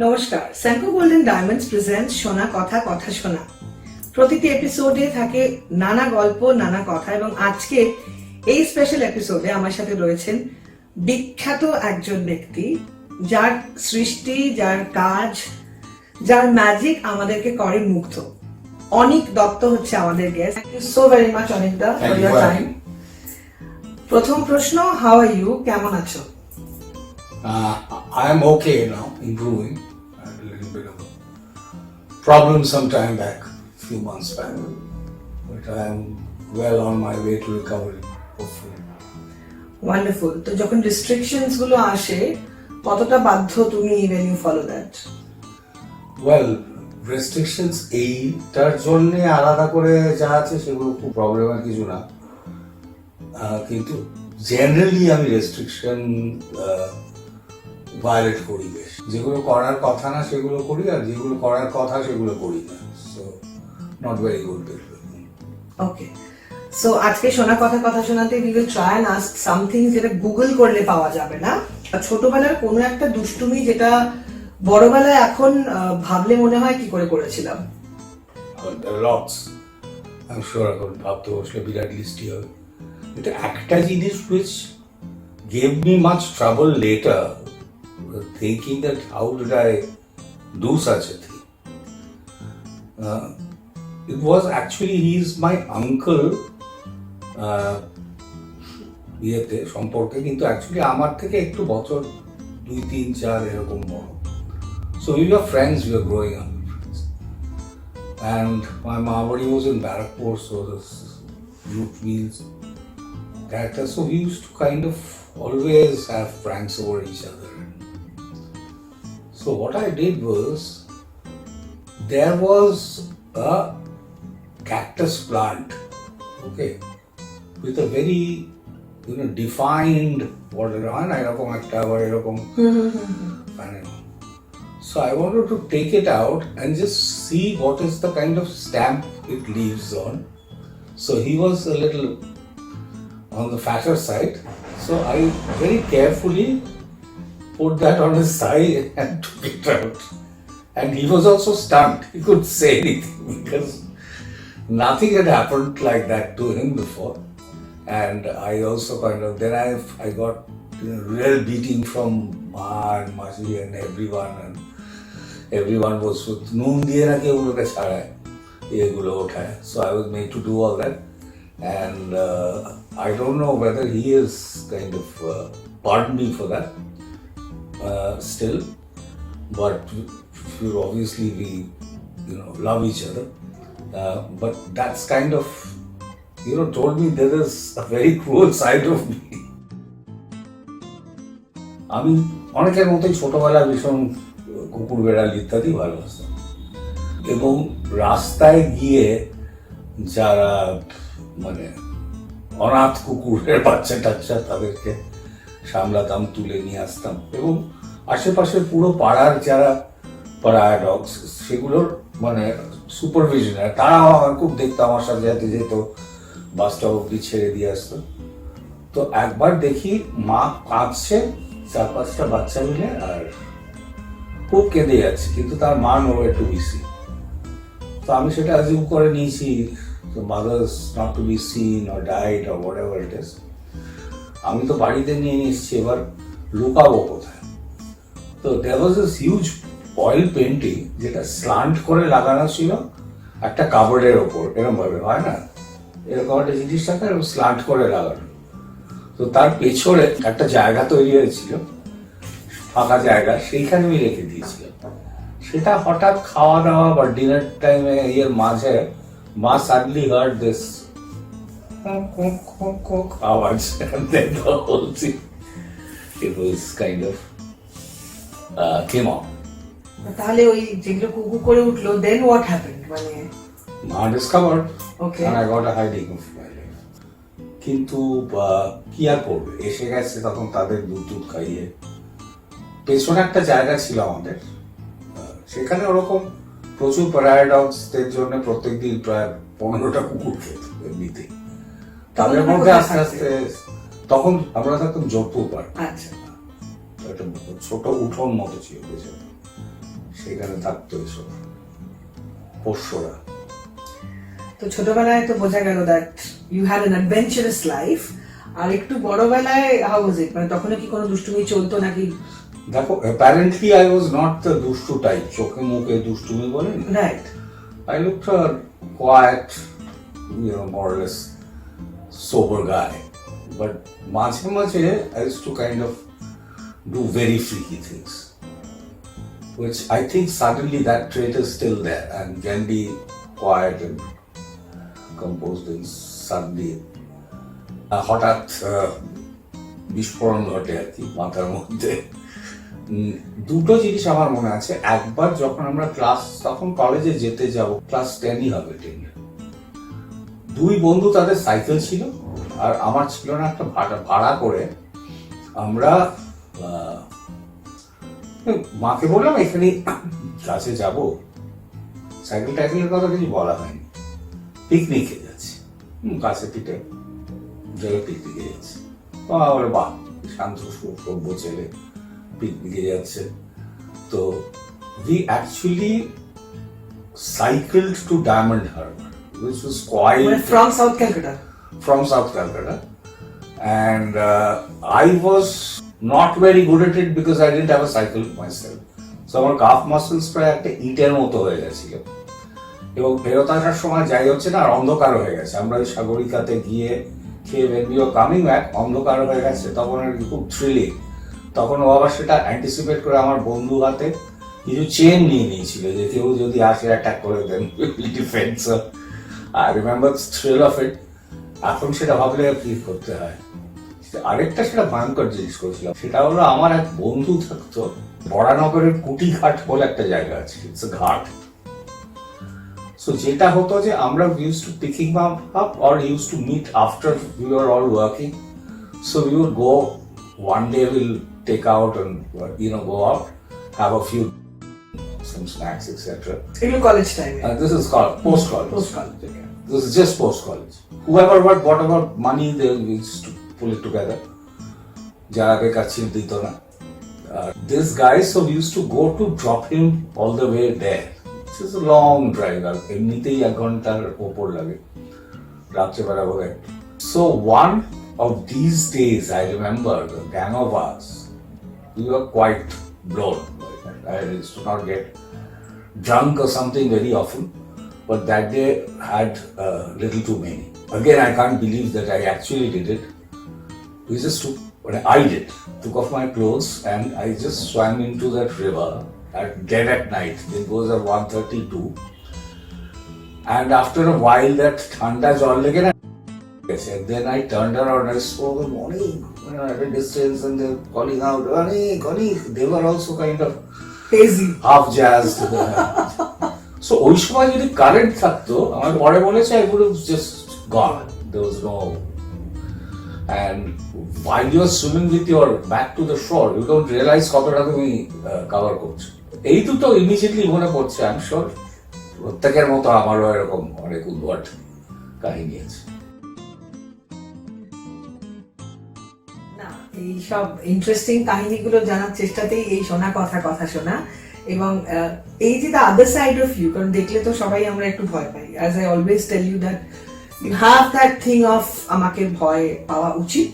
নমস্কার, Senco Gold and Diamonds presents Sona Kotha Kotha Shona. প্রতিটি এপিসোডে থাকে নানা গল্প, নানা কথা এবং আজকে এই স্পেশাল এপিসোডে আমার সাথে রয়েছেন বিখ্যাত একজন ব্যক্তি যার সৃষ্টি, যার কাজ, যার ম্যাজিক আমাদেরকে করে মুগ্ধ। অনিক দত্ত হচ্ছে আমাদের guest. Thank you so very much Anik da for your time. প্রথম প্রশ্ন, হাউ আর ইউ? কেমন আছো? I am okay now, improving. I had a little bit of a problem some time back, a few months back, but I am well on my way to recovery, hopefully. Wonderful. তো যখন restrictions গুলো আসে, কতটা বাধ্য তুমি when you follow that? Well, restrictions এইটার জন্য আলাদা করে যা আছে সেগুলো খুব প্রবলেমের কিছু না, কিন্তু জেনারেলি আমি রেস্ট্রিকশন ভায়োলেট করি বেশ। যেগুলো করার কথা না সেগুলো করি, আর যেগুলো করার কথা সেগুলো করি না। So not very good. Okay, so আজকে শোনা কথা কথা শোনাতে we will try and ask something যেটা গুগল করলে পাওয়া যাবে না। ছোটবেলার কোনো একটা দুষ্টুমি যেটা বড়বেলায় এখন ভাবলে মনে হয় কি করে করেছিলাম? লটস, আমি শিওর এখন ভাবতে বসলে বিরাট লিস্টই হবে। এটা একটা জিনিস which gave me much trouble later, thinking that how did I do such a thing. It was actually, he is my uncle বিয়েতে সম্পর্কে, কিন্তু অ্যাকচুয়ালি আমার থেকে একটু বছর 2, 3, 4 এরকম বড়। So we were friends, we were growing up friends. And my Mahabari was in Barakpur, so this root wheels character, so we used to kind of always have pranks over each other. So what I did was, there was a cactus plant, okay, with a very, defined whatever, so I wanted to take it out and just see what is the kind of stamp it leaves on. So he was a little on the fatter side, so I very carefully put that on his thigh and took it out. And he was also stunned. He couldn't say anything because nothing had happened like that to him before. And I also then I got real beating from Ma and Maji and everyone, and everyone was with noon diye na ke ulo ka chhara egulo uthaya. So I was made to do all that, and I don't know whether he is kind of pardoned me for that still, but obviously we love each other, but that's kind of told me there is a very cruel side of me. আমি অনেকের মতোই ছোটবেলায় ভীষণ কুকুর বেড়াল ইত্যাদি ভালোবাসতাম, এবং রাস্তায় গিয়ে যারা অনাথ কুকুরের বাচ্চা টাচ্চা তাদেরকে সামলাতাম, তুলে নিয়ে আসতাম, এবং আশেপাশের পুরো পাড়ার যারা পাড়ায় ডগস সেগুলোর সুপারভিশন, তারাও আমার খুব দেখতো, আমার সাথে যাতে যেত, বাসটা অব্দি ছেড়ে দিয়ে আসতো। তো একবার দেখি মা কাঁদছে, 4-5টা বাচ্চা মিলে, আর খুব কেঁদে যাচ্ছে, কিন্তু তার মা nowhere to be seen. তো আমি সেটা অ্যাজিউম করে নিয়েছি, mother's not to be seen or died or whatever it is. আমি তো বাড়িতে নিয়ে এসেছি, এবার লুকাবো কোথায়? তো there was this huge oil painting যেটা স্লান্ট করে লাগানো ছিল একটা কাপড়ের ওপর, এরকম ভাবে হয় না, এরকম একটা জিনিস থাকে স্লান্ট করে লাগানো। তো তার পেছনে একটা জায়গা তৈরি হয়েছিল, ফাঁকা জায়গা, সেইখানে আমি রেখে দিয়েছিলাম। সেটা হঠাৎ খাওয়া দাওয়া বা ডিনার টাইমে মাঝে মা সাডেনলি হার্ড দিস আওয়াজ, it was kind of came on. তাহলে ওই যেগুলো কুকু করে উঠলো, then what happened? মা discovered, okay, and I got a hiding of my life. কিন্তু কি আর করবে, এসে গেছে, তখন তাদের দুধ খাইয়ে। পেছনে একটা জায়গা ছিল আমাদের, সেখানে ওরকম প্রচুর প্যারাডক্সদের জন্য প্রত্যেকদিন প্রায় 15টা কুকুর খেত এমনিতে। তাদের মধ্যে আস্তে আস্তে, তখন আমরা থাকতাম যোধপুর পার্ক, একটা ছোট উঠোন মতো ছিল পেছনে, সেখানে থাকতো এসব পোষ্যরা। তো ছোটবেলায় তো বোঝা গেল that you had an adventurous life, আর একটু বড়বেলায় হাউ ওয়াজ ইট, মানে তখন কি কোনো দুষ্টুমি চলতো নাকি? দেখো, apparently I was not the দুষ্টু টাইপ, চোখে মুখে দুষ্টুমি বলেন, right. I looked a quiet, more or less sober guy, but মাঝে মাঝে I used to kind of do very freaky things, which I think suddenly that trait is still there and can be quiet and composed and suddenly হঠাৎ বিস্ফোরণ ঘটে আর কি মাথার মধ্যে। দুটো জিনিস আমার মনে আছে। একবার যখন আমরা তখন কলেজে যেতে যাব, ক্লাস 10ই হবে, 10, দুই বন্ধু, তাদের সাইকেল ছিল আর আমার ছিল না, একটা ভাড়া করে আমরা মাকে বললাম এখানে কাছে যাব, সাইকেল টাইকেলের কথা কিছু বলা হয়নি, পিকনিকে যাচ্ছি, কাছে পিঠে জায়গায় পিকনিকে যাচ্ছি। বাহ, শান্ত সভ্য ছেলে পিকনিকে যাচ্ছে। তো we actually cycled to Diamond Harbour, which was quite from South Calcutta. From South Calcutta, and I was not very good at it because I didn't have a cycle myself. So আমার calf muscles প্রায় একটা ইটের মতো হয়ে গেছিল, এবং ফেরত আসার সময় যাই হচ্ছে না, আর অন্ধকার হয়ে গেছে। আমরা ওই সাগরিকাতে গিয়ে খেয়ে when we were coming back অন্ধকার হয়ে গেছে, তখন আর কি খুব থ্রিলিং। তখন ও আবার সেটা অ্যান্টিসিপেট করে আমার বন্ধু হাতে কিছু চেন নিয়ে নিয়েছিল, যে কেউ যদি আসে অ্যাটাক করে then defence. I remember the thrill of it. এখন সেটা ভাবলে কি করতে হয়। আরেকটা সেটা ভয়ঙ্কর জিনিস করেছিলাম, সেটা হলো আমার এক বন্ধু থাকতো বরানগরের কুটিঘাট বলে একটা জায়গা আছে, ইটস এ ঘাট। সো যেটা হতো যে আমরা used to pick him up or used to meet after we were all working. So we would go, one day we'll take out and go out, have a few, some snacks, etc. In your college time? This is called post-college. Post-college, okay. This is just post-college. Whoever whatever money they used to pull it together. যারা বেকার ছিল দিত না। This guy, so we used to go to drop him all the way there. It's a long drive, আর এমনিতেই 1 ঘন্টার ওপর লাগে রাত্রেবেলা বলে। So one of these days, I remember the gang of us, we were quite blown. I used to not get drunk or something very often, but that day had a little too many. Again, I can't believe that I actually did it. We just took off my clothes and I just swam into that river at dead at night. It goes at 1:32, and after a while that thanda jal lege na, and then I turned around and I saw them morning at a distance, and they're calling out, Anik, Anik. They were also kind of hazy, half jazzed. So ওই সময় যদি current থাকতো, আমার পরে বলেছে, I would have just gone. There was no. And while you are swimming with your back to the shore, you don't realize কতটা তুমি cover করছো। এই দুটো ইমিডিয়েটলি মনে পড়ছে। আমি শিওর প্রত্যেকের মতো আমারও এরকম অনেক উদ্ভট কাহিনী আছে। না, এই সব ইন্টারেস্টিং কাহিনীগুলো জানার চেষ্টাতেই এই শোনা কথা কথা শোনা। এবং এই যে the other side of you, কারণ দেখলে তো সবাই আমরা একটু ভয় পাই। As I always tell you that you have that thing of আমাকে ভয় পাওয়া উচিত,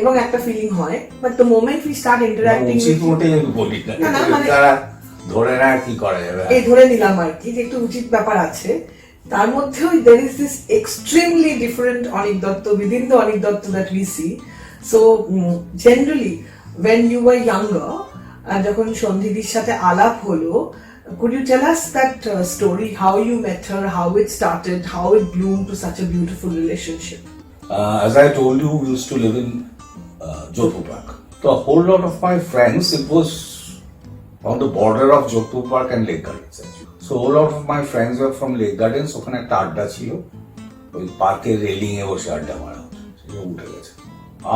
এবং একটা ফিলিং হয়, but the moment we start interacting ধরে না কি করা যাবে, এই ধরে নিলাম আর কি যে একটু উচিত ব্যাপার আছে, তার মধ্যেও there is this extremely different Anik Dutta within the Anik Dutta that we see. So generally when you were younger, যখন সন্ধিদির সাথে আলাপ হলো, could you tell us that story, how you met her, how it started, how it bloomed to such a beautiful relationship? As I told you, we used to live in Jodhpur Park. So a whole lot of my friends, it was on the border of Jodhpur Park and Lake Gardens actually. So a whole lot of my friends were from Lake Gardens. ওখানে একটা আড্ডা ছিল, ওই পার্কের railing এ বসে আড্ডা মারা হতো, সেটা উঠে গেছে।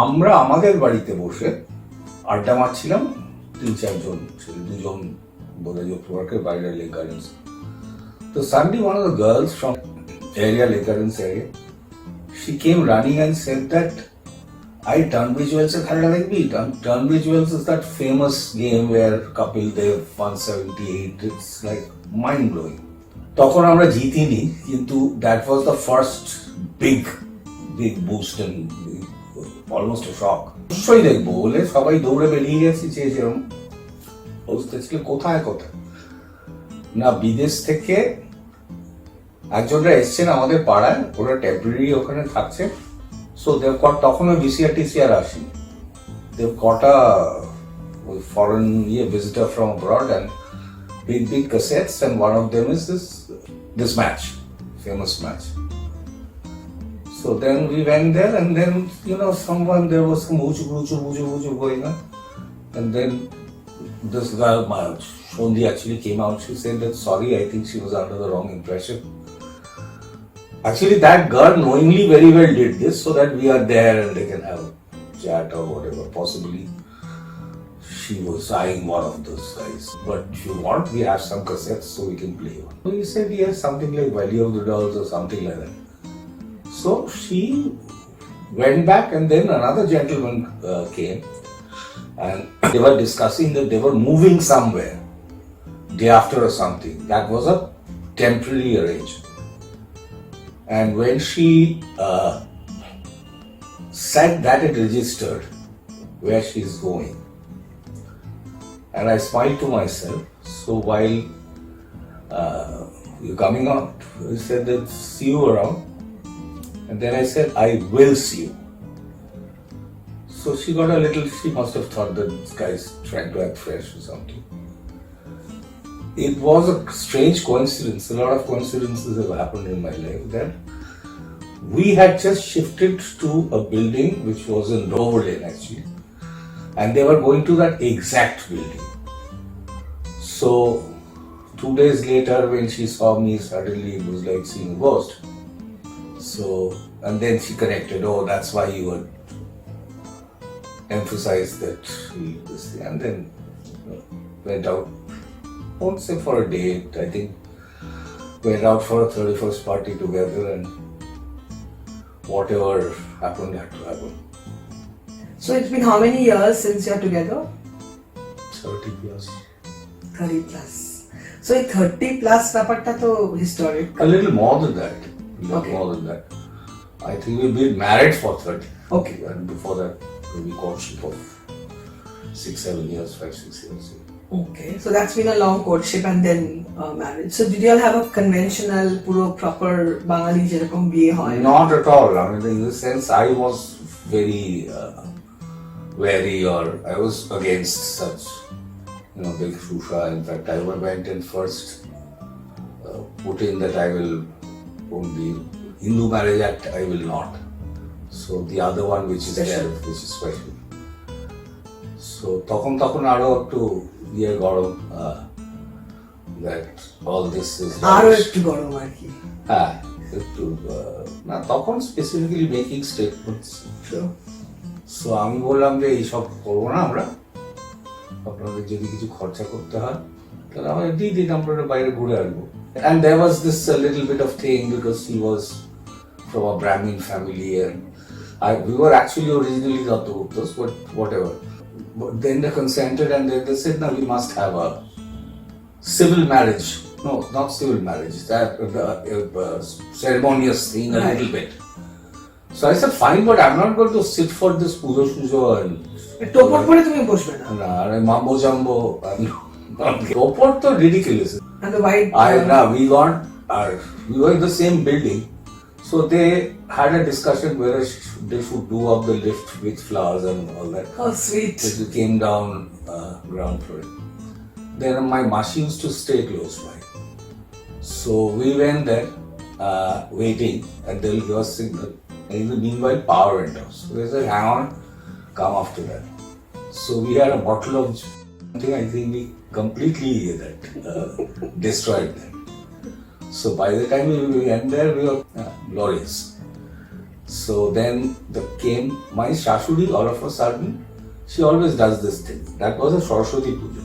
আমরা আমাদের বাড়িতে বসে আড্ডা মারছিলাম, 3-4 জন, 2 জন বোধহয় Jodhpur Park এর বাইরে Lake Gardens। So suddenly one of the girls from area, Lake Gardens area, she came running and said that I Tunbridge Wells এর খেলাটা দেখবি? Tunbridge Wells is that famous game where Kapil Dev 178. It's like mind blowing. তখন আমরা জিতিনি, কিন্তু that was the first big boost and almost a shock. অবশ্যই দেখবো বলে সবাই দৌড়ে বেরিয়ে গেছি, চেয়েছিলাম অবস্থা ছিল কোথায় কোথায় না। বিদেশ থেকে একজনরা এসছেন আমাদের পাড়ায়, ওরা টেম্পোরারি ওখানে থাকছে। So they've got, তখনও BCRTCR আসেনি, they've got a foreign visitor from abroad and big cassettes, and one of them is this match, famous match. So then we went there, and then there was some uchu going on, and then this girl Shondi actually came out. She said that sorry, I think she was under the wrong impression. Actually, that girl knowingly very well did this so that we are there and they can have a chat or whatever. Possibly she was eyeing one of those guys. But if you want, we have some cassettes so we can play one. So he said yes, something like Value of the Dolls or something like that. So she went back, and then another gentleman came, and they were discussing that they were moving somewhere day after or something. That was a temporary arrangement. And when she said that, it registered where she is going, and I smiled to myself. So while you're coming out, he said that see you around, and then I said I will see you. So she got a little, she must have thought that this guy's trying to act fresh or something. It was a strange coincidence. A lot of coincidences have happened in my life that we had just shifted to a building which was in Dover Lane actually, and they were going to that exact building. So 2 days later, when she saw me, suddenly it was like seeing a ghost. So, and then she connected, oh, that's why you would emphasize that this thing, and then went out. Won't say for a date, I think went out for a 31st party together, and whatever happened had to happen. So it's been how many years since you're together? 30 plus. 30 plus. So a 30 plus ব্যাপারটা তো historic. A little more than that. Okay. More than that. I think we've been married for 30. Okay. And before that, maybe courtship of 6-7 years, 5-6 years. Okay, so that's been a long courtship and then marriage. So did you all have a conventional, puro proper Bangali যেরকম বিয়ে হয়? Not at all. I mean, in the sense, I was very wary, or I was against such, big shusha. In fact, I went and first put in that I will only Hindu Marriage Act, I will not. So the other one, which is Special. there, which is special. So তখন আরো একটু গরম, that all this is আরো একটু গরম আর কি। হ্যাঁ, একটু না, তখন স্পেসিফিক্যালি মেকিং স্টেটমেন্টস। সো আমি বললাম যে এইসব করবো না আমরা, আপনাদের যদি কিছু খরচা করতে হয় তাহলে আমরা দিয়ে দিন, আমরা বাইরে ঘুরে আসবো। And there was this little bit of thing because he was from a Brahmin family, and we were actually originally Dattaguptas, but whatever. But then they consented, and they said, no, we must have a civil marriage. No, not civil marriage, that ceremonious thing a little bit. So I said, fine, but I'm not going to sit for this pujo shujo and টোপর পরে তুমি বসবে না। না, mambo jumbo, টোপর তো ridiculous. And the white we were in the same building, so they had a discussion whether they should do up the lift with flowers and all that. Oh, sweet. So we came down ground floor. Then my mashi used to stay close by, so we went there waiting, and they'll give us signal. And in the meanwhile, power went off. So they said, hang on, come after that. So we had a bottle of something, I think we completely destroyed that. So by the time we went there, we were glorious. So then came my Shashuri, all of a sudden, she always does this thing. That was a Saraswati Puja.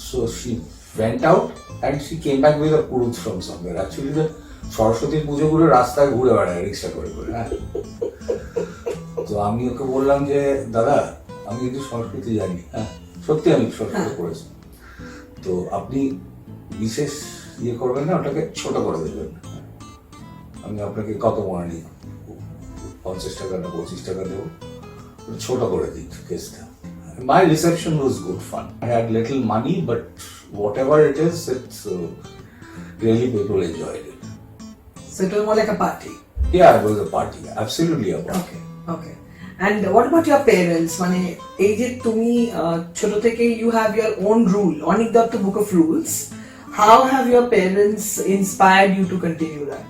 So she went out and she came back with a purut from somewhere. Actually, the Saraswati Puja gulo রাস্তায় ঘুরে বেড়ায় রিক্সা করে করে। তো আমি ওকে বললাম যে দাদা আমি কিন্তু সংস্কৃতি জানি, হ্যাঁ সত্যি আমি সংস্কৃত পড়েছি, তো আপনি বিশেষ ইয়ে করবেন না, ওটাকে ছোট করে দেবেন, আমি আপনাকে কত মানি 50 টাকা না 25 টাকা দেবো, ছোট করে দিই কেসটা। My reception was good fun. I had little money, but whatever it is, it's really people enjoyed it. So it was more like a party. Yeah, it was a party. Absolutely a party. Okay. And what about your parents? মানে এই যে তুমি ছোট থেকে you have your own rule, Anik Dutta book of rules. How have your parents inspired you to continue that?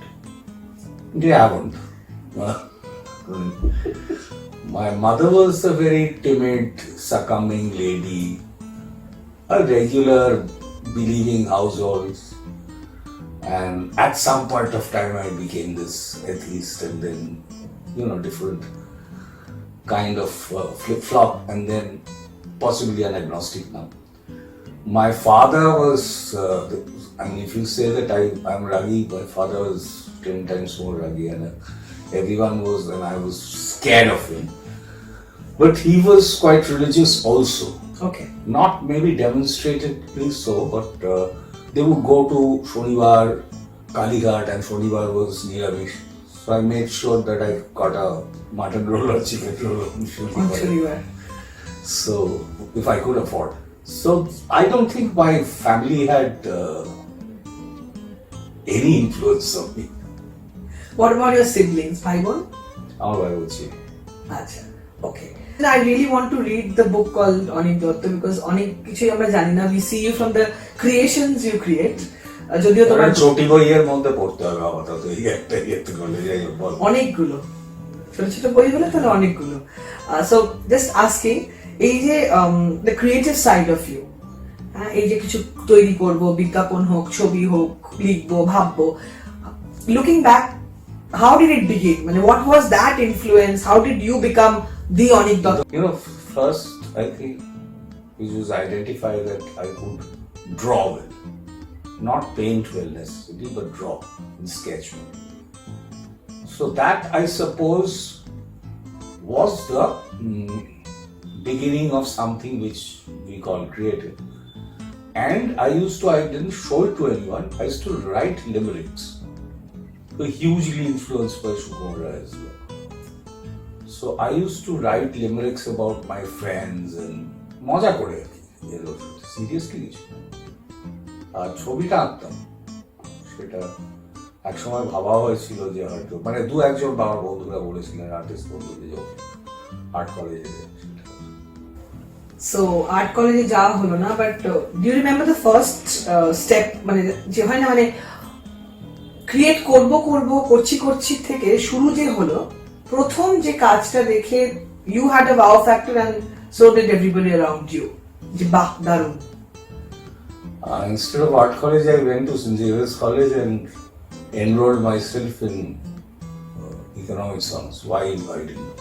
They haven't. My mother was a very timid, succumbing lady, a regular believing household, and at some point of time I became this atheist, and then different kind of flip-flop, and then possibly an agnostic now. My father was, if you say that I'm raggy, my father was 10 times more raggy, and everyone was, and I was scared of him. But he was quite religious also. Okay. Not maybe demonstratively so, but they would go to Shonibar, Kalighat, and Shonibar was Niramish. So I made sure that I got a mutton roll or chicken roll on Shonibar. So, if I could afford. So, I don't think my family had any influence on me. What about your siblings? Bhai Bon? Our I would say. Acha. Okay. I really want to read the book called Anik Dutta because অনেক কিছুই আমরা জানি না. We see you from the creations you create. যদিও তোমার ছোট বইয়ের মধ্যে পড়তে হবে আপাতত এই একটা ইয়েতে করলে যাই বল অনেকগুলো ছোট ছোট বই হলে তাহলে অনেকগুলো. So just asking এই যে the creative side of you, এই যে কিছু তৈরি করব, বিজ্ঞাপন হোক, ছবি হোক, লিখবো, ভাববো, looking back, how did it begin? What was that influence? How did you become the Anik Dutta? First I think we just identify that I could draw well, not paint well necessarily, but draw and sketch well. So that I suppose was the beginning of something which we call creative. And I didn't show it to anyone, I used to write limericks. Hugely influenced by Shumora as well. So I used to write limericks about my friends and মজা করে seriously কিছু, আর ছবিটা আঁকতাম, সেটা একসময় ভাবা হয়েছিল যে হয়তো দু একজন বাবার বন্ধুরা বলেছিলেন, আর্টিস্ট বন্ধুদের, যে আর্ট কলেজে। So art college যাওয়া হলো না, but do you remember the first step? যে হয় না ক্রিয়েট করছি থেকে শুরু যে হলো, প্রথম যে কাজটা দেখে you had a wow factor and so did everybody around you, যে বাহ দারুণ। Instead of art college, I went to St. Xavier's College and enrolled myself in economics honors. Why I didn't know.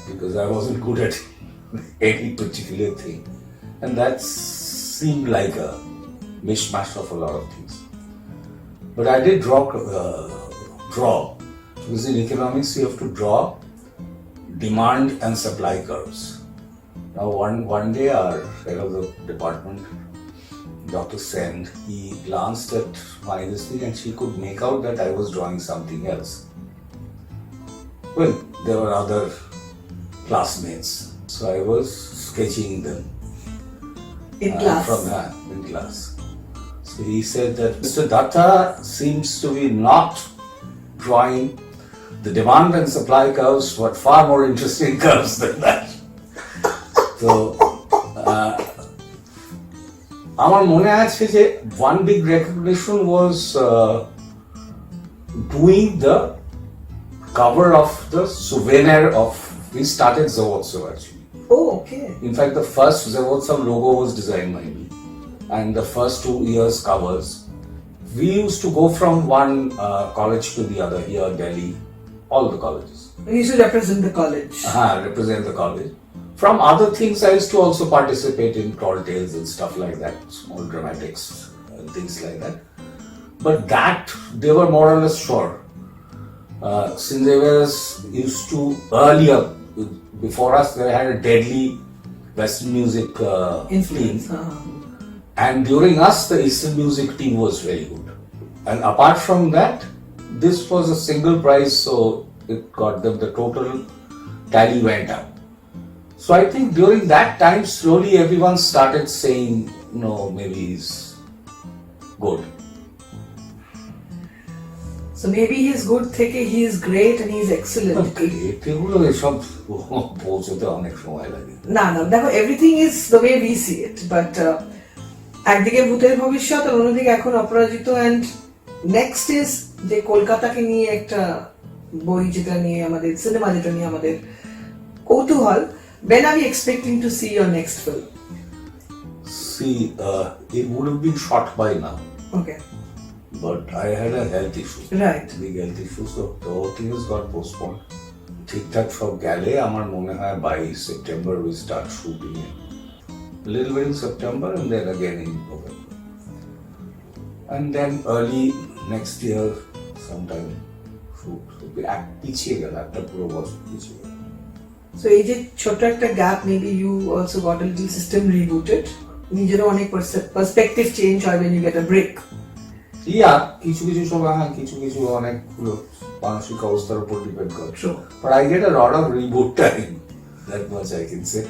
Because I wasn't good at any particular thing, and that seemed like a mishmash of a lot of things. But I did draw because in economics you have to draw demand and supply curves. Now one day our head of the department, Dr. Sen, he glanced at my this thing and she could make out that I was drawing something else. Well, there were other classmates, so I was sketching them in class. In class. So he said that Mr. Dutta seems to be not drawing the demand and supply curves, but far more interesting curves than that. So, আমার মনে আছে যে one big recognition was doing the cover of the souvenir of, we started Zavotsav actually. Oh, okay. In fact, the first Zavotsav logo was designed by me, and the first 2 years covers. We used to go from one college to the other, here, Delhi, all the colleges. You used to represent the college. Represent the college. From other things, I used to also participate in tall tales and stuff like that, small dramatics and things like that. But that, they were more or less sure. Since they used to earlier, before us, they had a deadly Western music Influence. team. And during us, the Eastern music team was very good. And apart from that, this was a single prize, so it got them the total tally went up. So I think during that time, slowly everyone started saying, no, maybe he's good. So maybe he's good থেকে he is great and he is excellent. এগুলো এসব পৌঁছতে অনেক সময় লাগে। না দেখো, everything is the way we see it, but একদিকে ভূতের ভবিষ্যৎ আর অন্যদিকে এখন অপরাজিত, অ্যান্ড নেক্সট ইজ যে কলকাতাকে নিয়ে একটা বই যেটা নিয়ে আমাদের সিনেমা, যেটা নিয়ে আমাদের কৌতূহল। When are we expecting to see your next film? See, it would have been shot by now. Okay. But I had a health issue. Right. Big health issue, so the whole thing has got postponed. ঠিকঠাক সব গেলে আমার মনে হয় by September we start shooting it. A little bit in September and then again in November. And then early next year sometime shoot. পিছিয়ে গেল, একটা পুরো বছর পিছিয়ে গেল। So এই যে ছোট একটা gap, maybe you also got a little system rebooted. নিজেরও অনেক perspective change হয় when you get a break. কিছু কিছু সময় কিছু কিছু অনেক মানসিক অবস্থার উপর ডিপেন্ড করে। True. But I get a lot of reboot time. That much I can say.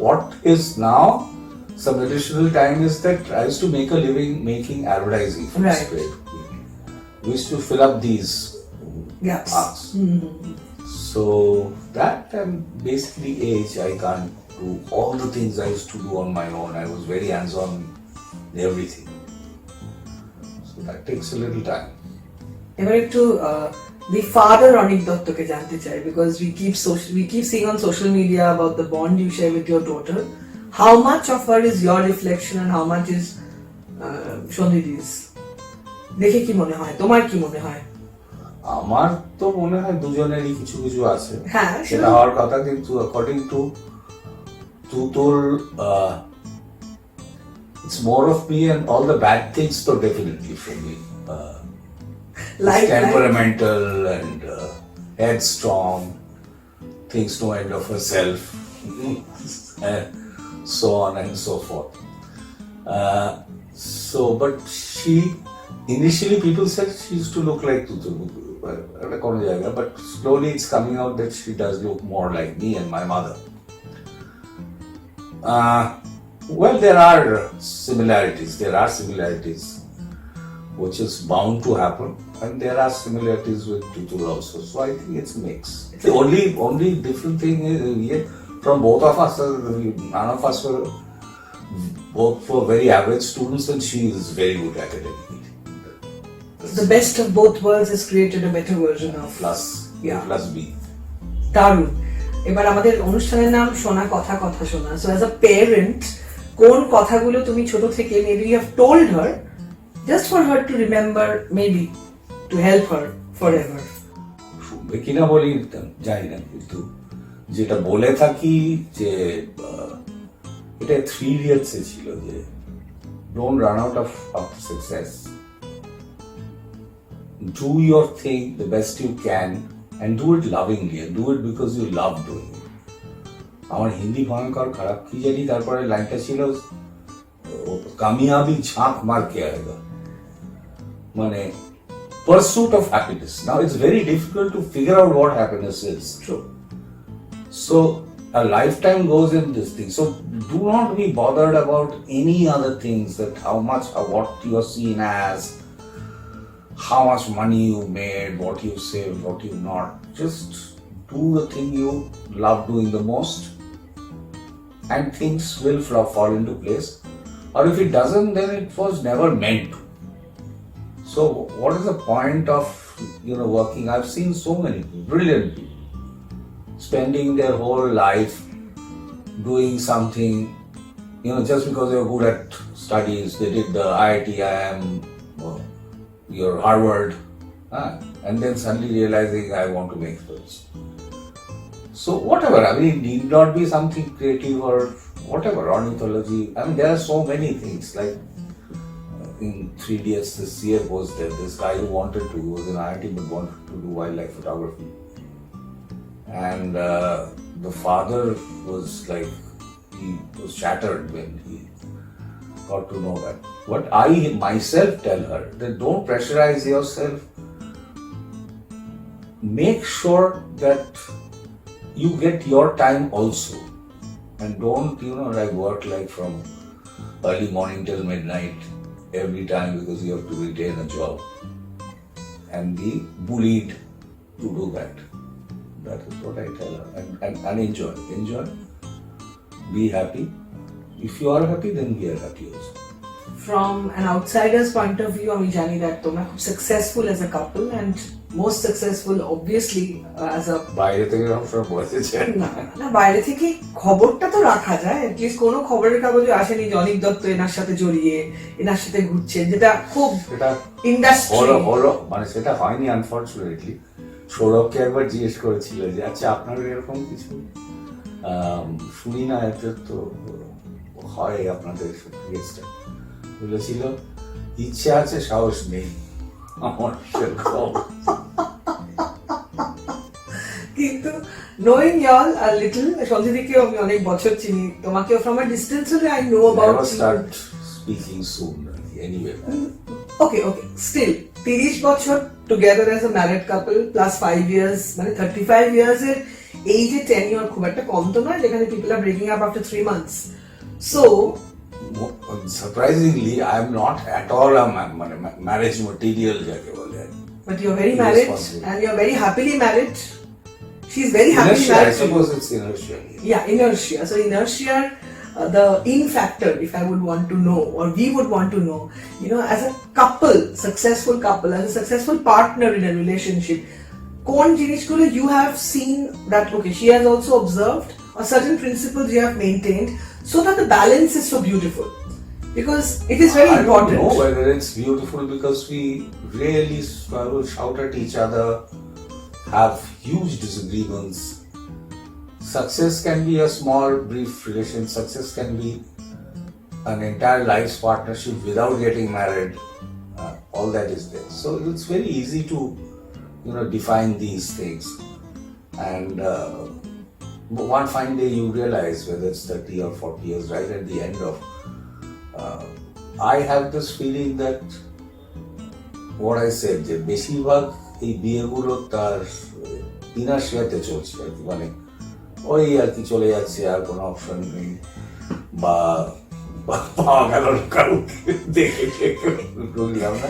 What is now some additional time is that I used to make a living making advertising for Right. Square. We used to fill up these Gaps. arcs. So that and basically age, I can't do all the things I used to do on my own. I was very hands-on in everything. So that takes a little time. এবার একটু the father Anik Dutta কে জানতে চাই, because we keep seeing on social media about the bond you share with your daughter. How much of her is your reflection and how much is Shonidi's? দেখে কি মনে হয়, তোমার কি মনে হয়? আমার তো মনে হয় দুজনেরই কিছু কিছু আছে, হ্যাঁ সেটা হওয়ার কথা, কিন্তু according to Tutul it's more of me and all the bad things, so definitely for me. Like Temperamental and headstrong, thinks no end of herself, and so on and so forth. But she, initially people said she used to look like Tutul, but slowly it's coming out that she does look more like me and my mother. Well, there are similarities which is bound to happen, and there are similarities with Tutul also, so I think it's mixed. The only different thing is from both of us, none of us were both for very average students, and she is very good academically. The best of both worlds has created a better version of Plus B. দারুণ। এবার আমাদের অনুষ্ঠানের নাম সোনা কথা কথা শোনা। So as a parent, কোন কথাগুলো তুমি ছোট থেকে maybe you have told her just for her to remember, maybe to help her forever? শুনবে কিনা বলি জানি না, কিন্তু যেটা বলে থাকি যে এটা 3 Idiots এ ছিল যে don't run out of success. Do your thing the best you can and do it lovingly, and do it because you love doing it. আমার হিন্দি ভয়ঙ্কর খারাপ, কি জানি তারপরে লাইনটা ছিল কামিয়াবি ঝাঁক মার কে আয়েগা, মানে pursuit of happiness. Now it's very difficult to figure out what happiness is. True. So a lifetime goes in this thing. So do not be bothered about any other things, that how much or what you are seen as, how much money you made, what you saved, what you not. Just do the thing you love doing the most, and things will fall into place. Or if it doesn't, then it was never meant to. So what is the point of working? I've seen so many brilliant people spending their whole life doing something, just because they were good at studies. They did the IIT, IIM, your Harvard, and then suddenly realizing I want to make films. So whatever, I mean, it need not be something creative or whatever, ornithology. I mean, there are so many things like, in 3DS, this year was there. This guy who wanted to, he was in IIT but wanted to do wildlife photography. And the father was like, he was shattered when he got to know that. But I myself tell her that don't pressurize yourself. Make sure that you get your time also. And don't, like work like from early morning till midnight every time because you have to retain a job. And be bullied to do that. That is what I tell her. And enjoy. Enjoy. Be happy. If you are happy, then we are happy also. From an outsider's point of view, আমি জানি that তোমরা খুব successful as a couple and most successful obviously as a বাইরে থেকে সবসময় বলেছে না বাইরে থেকে খবরটা তো রাখা যায় অ্যাটলিস্ট কোনো খবরের কাগজে আসেনি যে অনিক দত্ত এনার সাথে জড়িয়ে এনার সাথে ঘুরছে যেটা খুব ইন্ডাস্ট্রি হলো মানে সেটা হয়নি আনফরচুনেটলি সৌরভকে একবার জিজ্ঞেস করেছিল যে আচ্ছা আপনার এরকম কিছু শুনি না এতে তো হয় আপনাদের গেস্টে বলেছিল ইচ্ছে আছে সাহস নেই আমার সেরকম কিন্তু knowing y'all a little সঞ্জিদিকেও আমি অনেক বছর চিনি তোমাকেও from a distance I know about you start speaking soon anyway okay still 30 বছর together as a married couple plus 5 years মানে 35 years এর এই যে tenure খুব একটা কম তো নয় যেখানে people are breaking up after 3 months so surprisingly I am not at all a marriage material যাকে বলে but you're very married and you're very happily married. She's very happily married. I suppose it's inertia. Yeah, inertia. So inertia, the in factor, if I would want to know, or we would want to know, as a couple, successful couple, as a successful partner in a relationship, কোন জিনিসগুলো you have seen that okay, she has also observed, or certain principles you have maintained, so that the balance is so beautiful. Because it is very important. I don't know whether it's beautiful because we really shout at each other, have huge disagreements. Success can be a small, brief relation. Success can be an entire life's partnership without getting married. All that is there. So it's very easy to, define these things. And one fine day you realize whether it's 30 or 40 years, right at the end of. I have this feeling that what I said, যে বেশিরভাগ এই বিয়েগুলো তার ইনার্শিয়াতে চলছে আর কি মানে ওই আর কি চলে যাচ্ছে আর কোনো অপশন নেই বা পাওয়া গেল কাউকে দেখে বুঝলাম না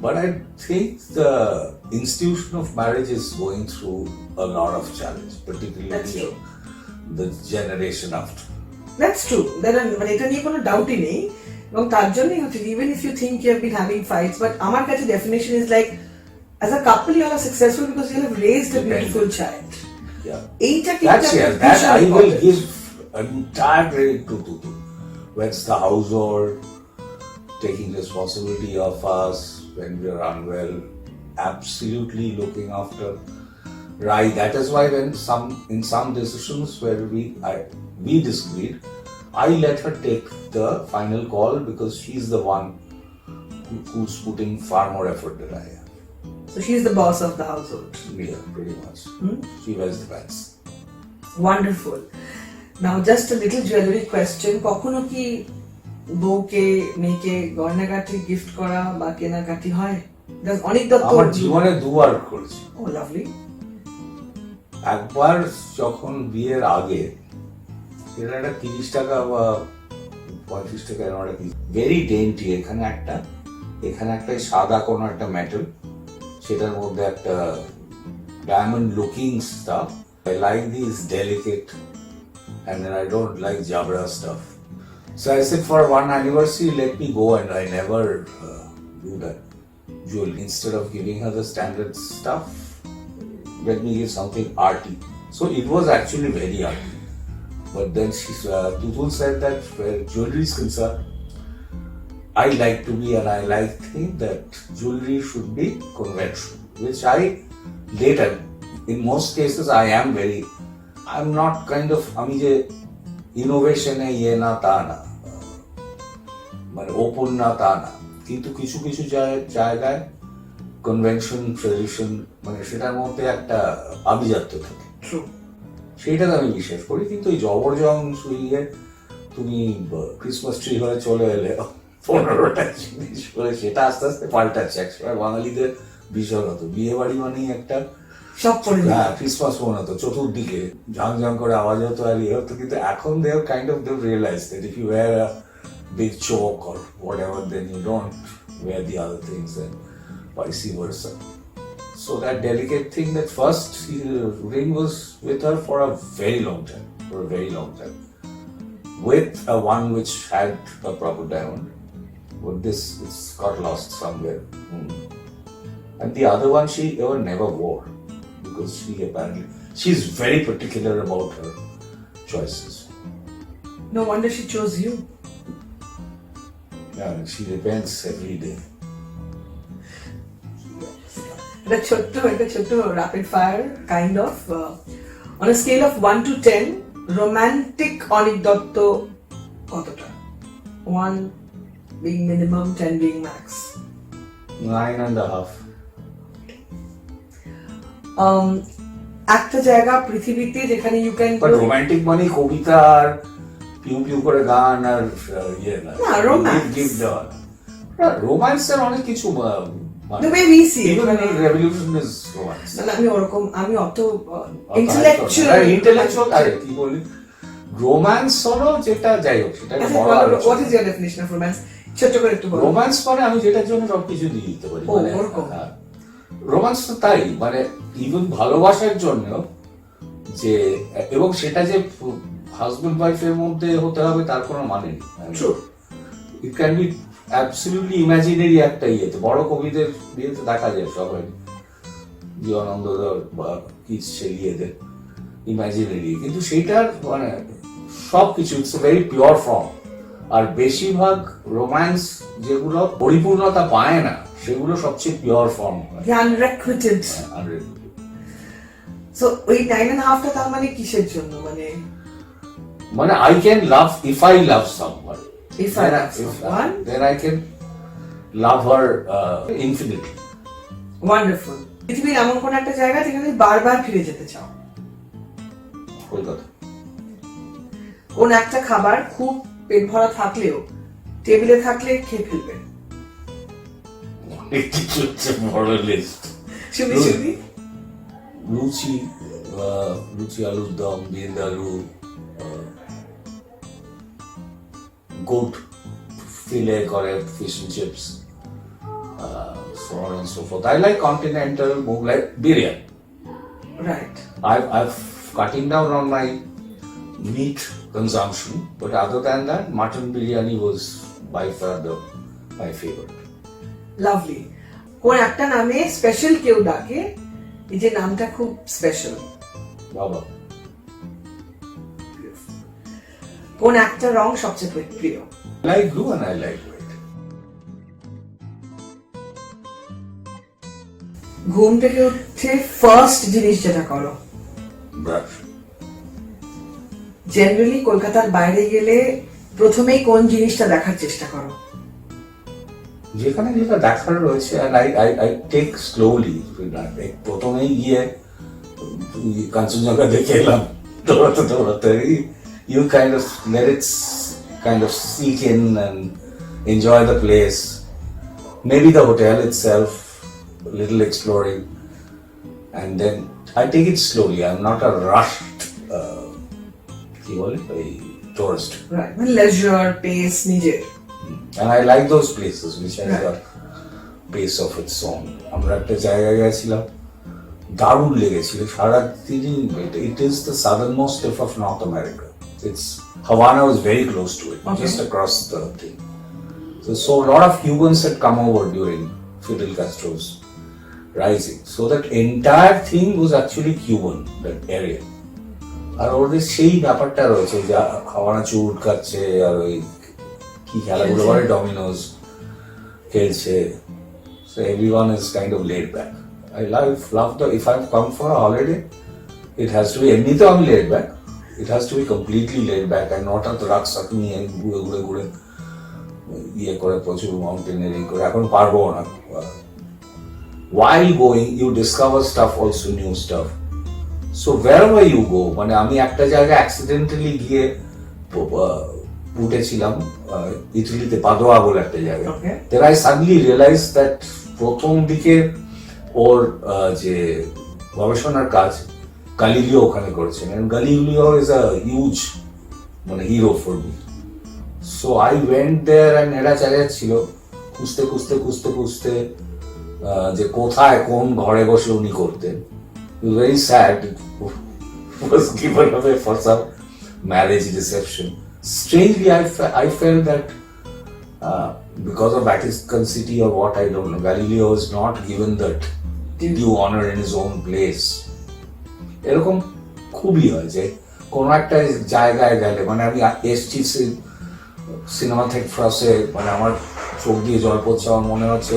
but I think the institution of marriage is going through a lot of challenge particularly the generation after. That's true. মানে এটা নিয়ে কোনো ডাউটই নেই এবং তার জন্যই হচ্ছে even if you think you have been having fights but আমার কাছে definition is like as a couple you are successful because you have raised a beautiful child. Yeah. এইটা কি that I will give entire credit to Tutu. When's the household taking responsibility of us when we are unwell, absolutely looking after. Right. That is why when in some decisions where we disagreed, I let her take the final call because she's the one who's putting far more effort than I am. So she's the boss of the household. Yeah, pretty much. She wears the pants. Wonderful. Now just a little jewelry question. কখনো কি বউকে মেয়েকে গয়নাগাটি gift করা বা কেনাকাটি হয়? Does অনেক দত্ত আমার জীবনে দুবার করেছি। Oh lovely. একবার যখন বিয়ের আগে সেটা একটা 30 টাকা বা 35 টাকা এরকম একটা ভেরি ডেন্টি এখানে একটা সাদা কোনো একটা মেটাল সেটার মধ্যে একটা diamond looking staff I like these delicate and then I don't like jabra stuff. So I said for one anniversary let me go and I never do that. Jewelry instead of giving her the standard stuff let me give something arty. So it was actually very arty. But then Tutul said that where jewelry is concerned, I like to be and I like to think that jewelry should be conventional, which I later, in most cases, I'm not kind of, আমি যে innovation এ ইয়ে না তা না, মানে open না তা না. কিন্তু কিছু কিছু জায়গায় কনভেনশন ট্রেডিশন মানে সেটার মধ্যে একটা আভিজাত্য থাকে, সেইটাতে আমি বিশ্বাস করি। কিন্তু এই জবরজং শুইয়ে তুমি ক্রিসমাস ট্রি হয়ে চলে এলে 15টা জিনিস করে, সেটা আস্তে আস্তে পাল্টাচ্ছে। একসময় বাঙালিদের বিশাল হতো, বিয়ে বাড়ি মানেই একটা সব পরে ক্রিসমাস মনে হতো, চতুর্দিকে ঝাং করে আওয়াজ হতো আর ইয়ে হতো। কিন্তু এখন they have kind of realized that if you wear a big choke or whatever, then you don't wear the other things and vice versa. So that delicate thing, that first ring was with her for a very long time, with a one which had a proper diamond, but this got lost somewhere. And the other one she never wore, because she's very particular about her choices. No wonder she chose you. Yeah, she repents every day. এটা ছোট্ট rapid fire kind of on a scale of 1 to 10, romantic Anik Dutta কতটা? 1 being minimum, 10 being max. 9.5. একটা জায়গা পৃথিবীতে যেখানে you can but romantic মানে কবিতা আর পিউ পিউ করে গান আর ইয়ে না, গিফট দেওয়া না। রোম্যান্সের অনেক কিছু, the way we see it, revolution is romance. না আমি অত ইন্টেলেকচুয়াল আরে কি বলি, রোম্যান্স হলো যেটা, যাই হোক সেটা বড়। What is your definition of romance? ছোট করে একটু বলো। রোম্যান্স মানে আমি যেটার জন্য সবকিছু দিয়ে দিতে পারি, মানে রোম্যান্স তো তাই, মানে ইভেন ভালোবাসার জন্য যে, এবং সেটা যে হাজবেন্ড ওয়াইফের মধ্যে হতে হবে তার কোনো মানে নেই। It can be absolutely imaginary একটা ইয়েতে, বড় কবিদের বিয়েতে দেখা যায় সবাই জীবনানন্দ বা কি সেই ইয়েদের ইমাজিনারি, কিন্তু সেইটার মানে সবকিছু it's a very pure form. আর বেশিরভাগ রোম্যান্স যেগুলো পরিপূর্ণতা পায় না, সেগুলো সবচেয়ে পিওর ফর্ম হয়, আনরিকুইটেড। সো ওই 9.5টা তার মানে কিসের জন্য? মানে I can love, if I love someone, if I love someone, then I can love her infinitely. Wonderful. পৃথিবীর এমন কোন একটা জায়গা যেখানে তুমি বারবার ফিরে যেতে চাও? কলকাতা। কোন একটা খাবার খুব পেট ভরা থাকলেও টেবিলে থাকলে খেয়ে ফেলবে? বড় লিস্ট। শুনি। লুচি, আলুর দম, বিন্দালু, goat fillet করে, fish and chips, so on and so forth. I like continental, more like biryani. Right. I've cutting down on my meat consumption, but other than that, mutton biryani was by far my favorite. Lovely. কোন একটা নামে special কেউ ডাকে, এই যে নামটা খুব special? বাবা। কোন একটা রং সবচেয়ে প্রিয়? I like blue and I like white. ঘুম থেকে উঠে ফার্স্ট জিনিস যেটা করো? ব্রাশ। জেনারেলি কলকাতার বাইরে গেলে প্রথমেই কোন জিনিসটা দেখার চেষ্টা করো? যেখানে যেটা দেখার রয়েছে, I take slowly. প্রথমেই গিয়ে কাঞ্চনজঙ্ঘা দেখে এলাম দৌড়াতে, you kind of let it kind of sneak in and enjoy the place. Maybe the hotel itself, a little exploring, and then I take it slowly. I'm not a rushed tourist. Right, leisure, pace, নিজের. And I like those places which has a pace of its own. আমরা একটা জায়গায় গেছিলাম, দারুণ লেগেছিল সারা দিন। It is the southernmost tip of North America. It's Havana was very close to it, just across the thing. So a lot of Cubans had come over during Fidel Castro's rising. So that entire thing was actually Cuban, that area. আর ওদের সেই ব্যাপারটা রয়েছে যে হাওয়ানা চুট খাচ্ছে আর ওই কি খেলাগুলো করে, ডমিনোজ খেলছে। So everyone is kind of laid back. I love if I've come for a holiday, it has to be এমনিতেও আমি laid back. It has to be completely laid back and not at the rucksack নিয়ে ঘুরে ইয়ে করে প্রচুর mountaineering করে, এখন পারবো না। while going you discover stuff, also new stuff, so wherever you go, মানে আমি একটা জায়গায় অ্যাক্সিডেন্টালি গিয়ে উঠেছিলাম ইটালিতে, পাদোয়া বলে একটা জায়গা। then I suddenly realized that প্রথম দিকে ওর যে গবেষণার কাজ গালিলিও ওখানে করেছেন, and Galileo is a huge মানে hero for me. so I went there and এরা চালিয়েছিল খুঁজতে খুঁজতে খুঁজতে খুঁজতে যে কোথায় কোন ঘরে বসে উনি করতেন। very sad, it was given away for some marriage reception. Strangely I felt that because of Vatican City or what, I don't know, Galileo is not given that due honor in his own place. এরকম খুবই হয় যে কোনো একটা জায়গায় গেলে, মানে আমি এসছি সিনেমা থেকে ফ্রাসে, মানে আমার চোখ দিয়ে জল পড়ছে, আমার মনে হচ্ছে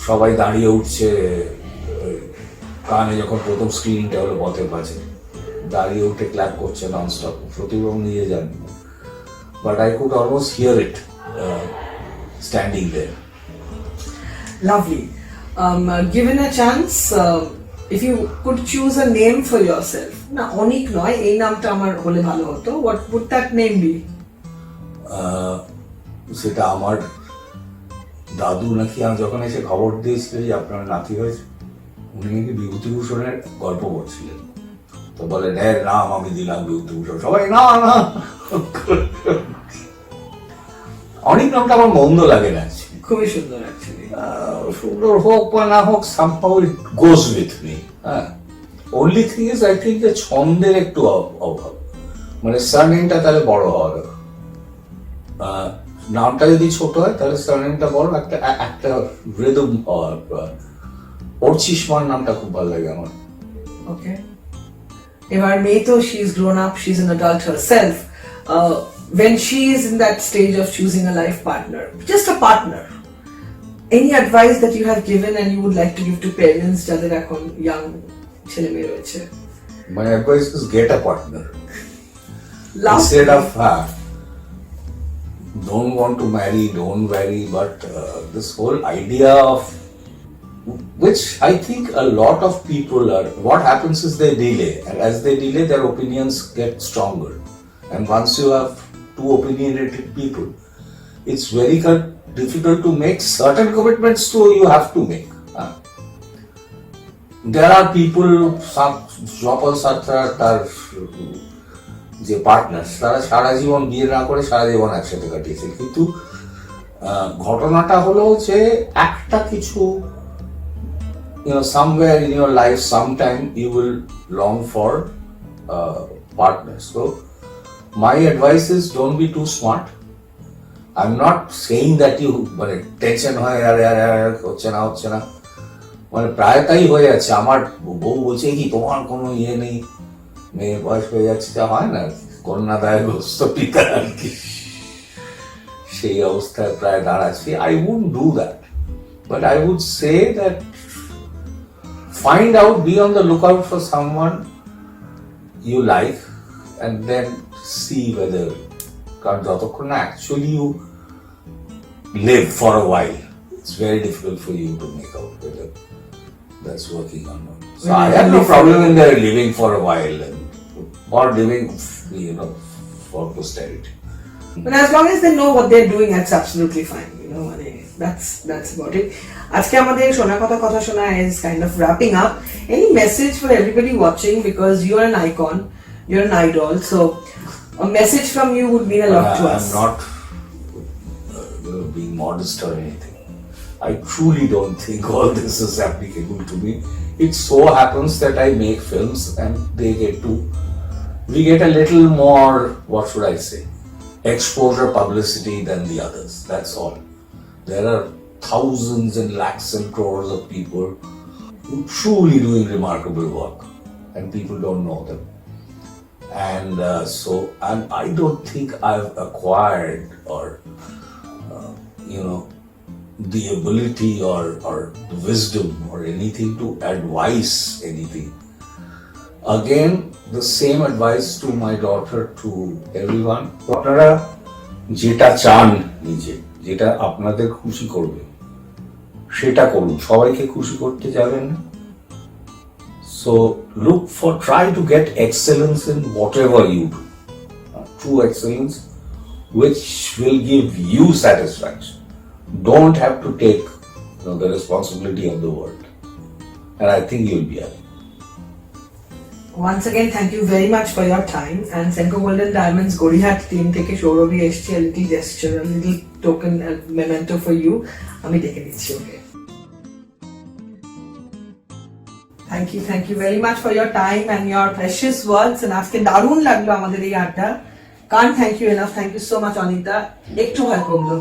সবাই দাঁড়িয়ে উঠছে কানে যখন প্রথম স্ক্রিনটা হলো পথের পাশে, দাঁড়িয়ে উঠে ক্ল্যাপ করছে ননস্টপ, প্রতিভা নিয়ে যান, but I could almost hear it standing there. Lovely. Given a chance, if you could choose a name for yourself, না অনেক নয়, এই নামটা আমার হলে ভালো হতো, what would that name be? সেটা আমার দাদু নাকি আমি যখন এসে খবর দিয়েছিল যে আপনার নাতি হয়েছে, উনি নাকি বিভূতিভূষণের গল্প বলছিলেন, তো বলে নাম আমি দিলাম বিভূতিভূষণ, সবাই না না। অনেক নামটা আমার মন্দ লাগে না, খুবই সুন্দর অ্যাকচুয়ালি, সুন্দর হোক বা না হোক, somehow it goes with me. only thing is I think যে ছন্দের একটু অভাব, মানে সারনেমটা তাহলে বড় হওয়া দরকার, নামটা যদি ছোট হয় তাহলে সারনেমটা বড়, একটা রিদম হওয়ার। অর্চিষ্মার নামটা খুব ভালো লাগে আমার। ওকে, এবার মেয়ে তো she is grown up, she is an adult herself. When she is in that stage of choosing a life partner, just a partner, any advice that you have given and you would like to give to parents যাদের এখন young ছেলে মেয়ে রয়েছে? My advice is get a partner. Last instead of don't want to marry, don't marry, but this whole idea of, which I think a lot of people are, what happens is they delay, and as they delay their opinions get stronger, and once you have two opinionated people, it's very difficult to make certain commitments, so you have to make. There are people, সকল তার যে partner, তারা সারা জীবন বিয়ে না করে সারা জীবন একসাথে কাটিয়েছে, কিন্তু ঘটনাটা হলো যে একটা কিছু, somewhere in your life sometime you will long for partners. So my advice is don't be too smart. I'm not saying that you মানে টেনশন হয় হচ্ছে না, মানে প্রায় তাই হয়ে যাচ্ছে। আমার বউ বলছে কি তোমার কোনো ইয়ে নেই, মেয়ের বয়স হয়ে যাচ্ছে, যা হয় না কন্যাদায়গ্রস্ত পিতা আর কি, সেই অবস্থায় প্রায় দাঁড়াচ্ছি। I wouldn't do that, but I would say that find out, be on the lookout for someone you like, and then see whether, কারণ যতক্ষণ না actually you live for a while, it's very difficult for you to make out whether that's working or not. So I have no problem in their living for a while or living, for posterity. But as long as they know what they're doing, that's absolutely fine. That's about it. আজকে আমাদের সোনা কথা কথা শোনা is kind of wrapping up. Any message for everybody watching, because you're an icon, you're an idol, so a message from you would mean a lot to us. I'm not being modest or anything. I truly don't think all this is applicable to me. It so happens that I make films and we get a little more, what should I say, exposure, publicity than the others. That's all. There are thousands and lakhs and crores of people who truly doing remarkable work, and people don't know them. And and I don't think I've acquired or the ability or the wisdom or anything to advise anything. Again, the same advice to my daughter, to everyone. আপনারা যেটা চান নিজে, যেটা আপনাদের খুশি করবে সেটা করুন, সবাইকে খুশি করতে যাবেন না। So try to get excellence in whatever you do, true excellence which will give you satisfaction. Don't have to take the responsibility of the world, and I think you'll be happy. Once again, thank you very much for your time. And Senco Gold and Diamonds Gorihat team থেকে সৌরভী এসছে, a little gesture, a little token, a memento for you. আমি দেখে দিচ্ছি ওকে। Thank you very much for your time and your precious words. And আজকে দারুণ লাগলো আমাদের এই আড্ডা। Can't thank you enough. Thank you so much, Anik Da. একটু ভয় কমলো।